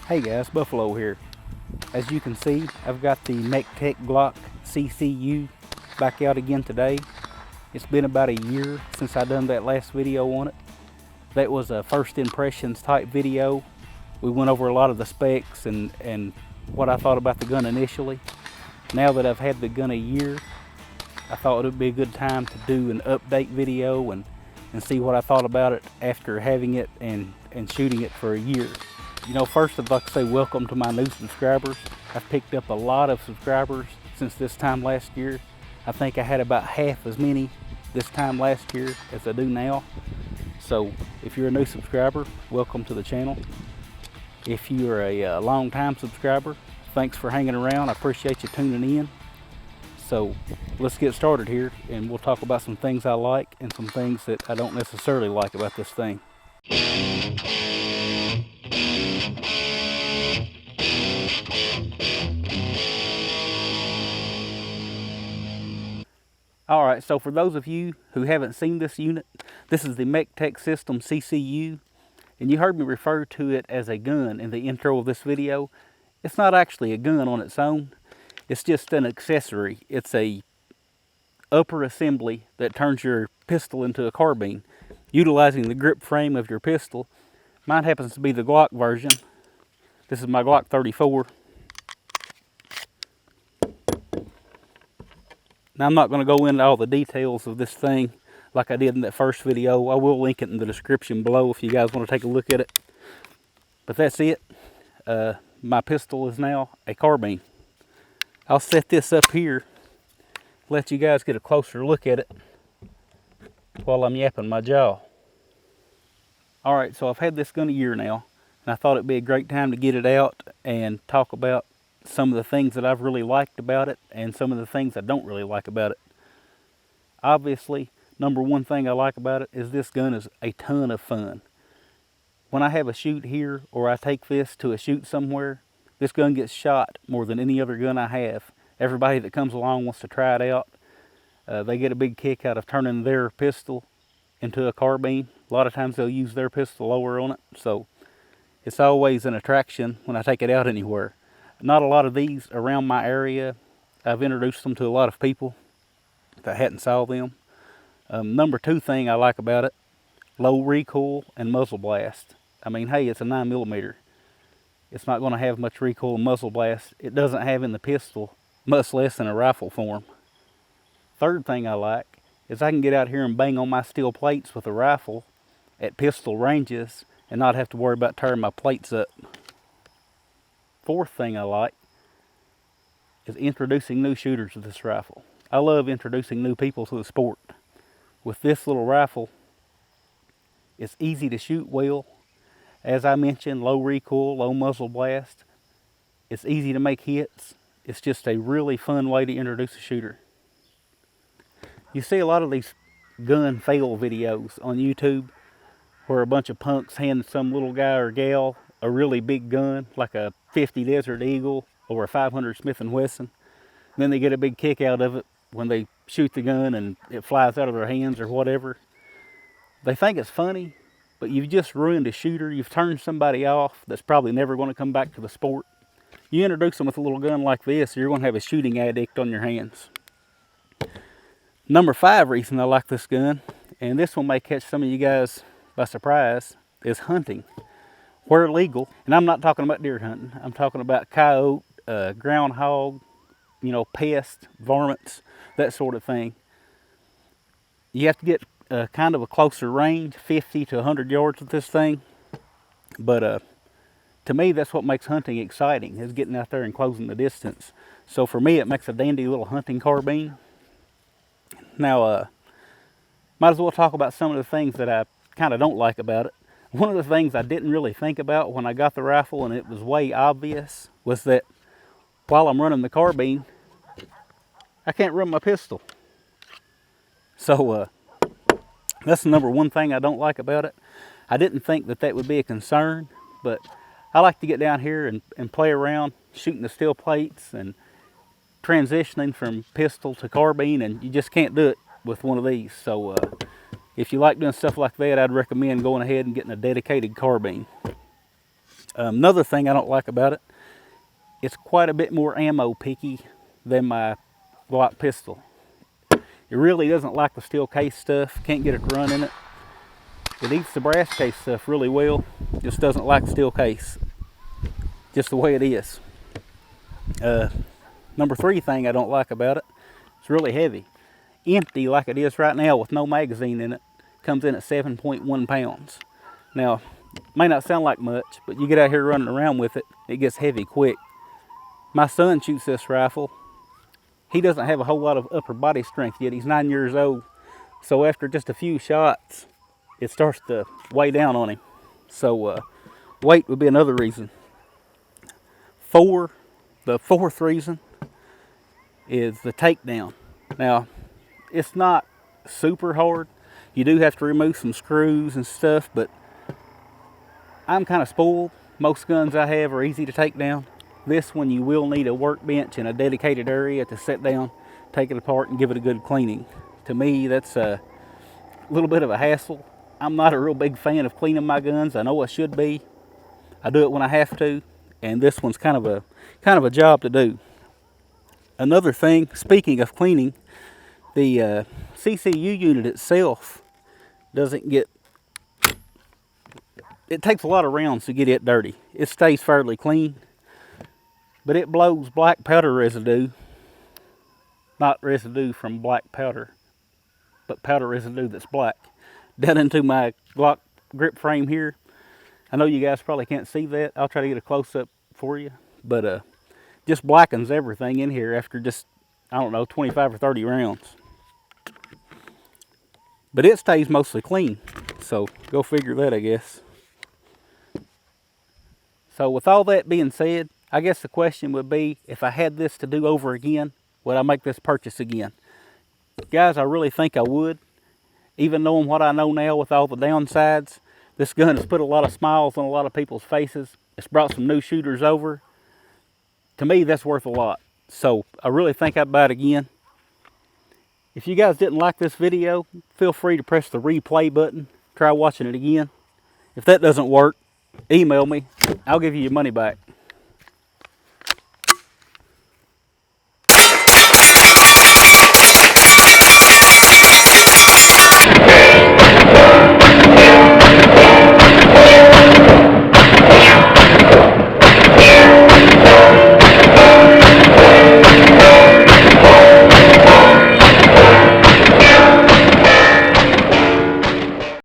Hey guys, Buffalo here. As you can see, I've got the MechTech Glock CCU back out again today. It's been about a year since I done that last video on it. That was a first impressions type video. We went over a lot of the specs and what I thought about the gun initially. Now that I've had the gun a year, I thought it would be a good time to do an update video and see what I thought about it after having it and shooting it for a year. You know, first I'd like to say welcome to my new subscribers. I've picked up a lot of subscribers since this time last year. I think I had about half as many this time last year as I do now. So if you're a new subscriber, welcome to the channel. If you're a long-time subscriber, thanks for hanging around. I appreciate you tuning in. So let's get started here and we'll talk about some things I like and some things that I don't necessarily like about this thing. Alright, so for those of you who haven't seen this unit, this is the MechTech System CCU, and you heard me refer to it as a gun in the intro of this video. It's not actually a gun on its own, it's just an accessory. It's a upper assembly that turns your pistol into a carbine, utilizing the grip frame of your pistol. Mine happens to be the Glock version. This is my Glock 34. Now I'm not going to go into all the details of this thing like I did in that first video. I will link it in the description below if you guys want to take a look at it. But that's it. My pistol is now a carbine. I'll set this up here, let you guys get a closer look at it while I'm yapping my jaw. Alright, so I've had this gun a year now, and I thought it'd be a great time to get it out and talk about some of the things that I've really liked about it and some of the things I don't really like about it. Obviously, number one thing I like about it is this gun is a ton of fun. When I have a shoot here or I take this to a shoot somewhere, this gun gets shot more than any other gun I have. Everybody that comes along wants to try it out. They get a big kick out of turning their pistol into a carbine. A lot of times they'll use their pistol lower on it, so it's always an attraction when I take it out anywhere. Not a lot of these around my area. I've introduced them to a lot of people that hadn't saw them. Number two thing I like about it, low recoil and muzzle blast. I mean, hey, it's a 9mm. It's not going to have much recoil and muzzle blast. It doesn't have in the pistol, much less in a rifle form. Third thing I like is I can get out here and bang on my steel plates with a rifle at pistol ranges and not have to worry about tearing my plates up. Fourth thing I like is introducing new shooters to this rifle. I love introducing new people to the sport. With this little rifle, it's easy to shoot well. As I mentioned, low recoil, low muzzle blast. It's easy to make hits. It's just a really fun way to introduce a shooter. You see a lot of these gun fail videos on YouTube where a bunch of punks hand some little guy or gal a really big gun, like a 50 Desert Eagle or a 500 Smith & Wesson. And then they get a big kick out of it when they shoot the gun and it flies out of their hands or whatever. They think it's funny, but you've just ruined a shooter. You've turned somebody off that's probably never going to come back to the sport. You introduce them with a little gun like this, you're going to have a shooting addict on your hands. Number 5 reason I like this gun, and this one may catch some of you guys by surprise, is hunting. Where legal, and I'm not talking about deer hunting, I'm talking about coyote, groundhog, you know, pests, varmints, that sort of thing. You have to get kind of a closer range, 50 to 100 yards with this thing. But to me, that's what makes hunting exciting, is getting out there and closing the distance. So for me, it makes a dandy little hunting carbine. Now, might as well talk about some of the things that I kind of don't like about it. One of the things I didn't really think about when I got the rifle, and it was way obvious, was that while I'm running the carbine, I can't run my pistol. So that's the number one thing I don't like about it. I didn't think that that would be a concern, but I like to get down here and play around, shooting the steel plates and transitioning from pistol to carbine, and you just can't do it with one of these. So if you like doing stuff like that, I'd recommend going ahead and getting a dedicated carbine. Another thing I don't like about it, it's quite a bit more ammo picky than my Glock pistol. It really doesn't like the steel case stuff, can't get a run in it. It eats the brass case stuff really well, just doesn't like the steel case. Just the way it is. Number 3 thing I don't like about it, it's really heavy. Empty like it is right now with no magazine in it, comes in at 7.1 pounds. Now, it may not sound like much, but you get out here running around with it, it gets heavy quick. My son shoots this rifle. He doesn't have a whole lot of upper body strength yet. He's 9 years old. So after just a few shots, it starts to weigh down on him. So weight would be another reason. The fourth reason is the takedown. Now, it's not super hard. You do have to remove some screws and stuff, but I'm kind of spoiled. Most guns I have are easy to take down. This one you will need a workbench and a dedicated area to sit down, take it apart, and give it a good cleaning. To me, that's a little bit of a hassle. I'm not a real big fan of cleaning my guns. I know I should be. I do it when I have to, and this one's kind of a job to do. Another thing, speaking of cleaning, the CCU unit itself doesn't get, it takes a lot of rounds to get it dirty. It stays fairly clean, but it blows black powder residue, not residue from black powder, but powder residue that's black, down into my Glock grip frame here. I know you guys probably can't see that. I'll try to get a close-up for you, but just blackens everything in here after just, I don't know, 25 or 30 rounds. But it stays mostly clean, so go figure that, I guess. So with all that being said, I guess the question would be, if I had this to do over again, would I make this purchase again? Guys, I really think I would. Even knowing what I know now with all the downsides, this gun has put a lot of smiles on a lot of people's faces. It's brought some new shooters over. To me, that's worth a lot. So I really think I'd buy it again. If you guys didn't like this video, feel free to press the replay button. Try watching it again. If that doesn't work, email me. I'll give you your money back.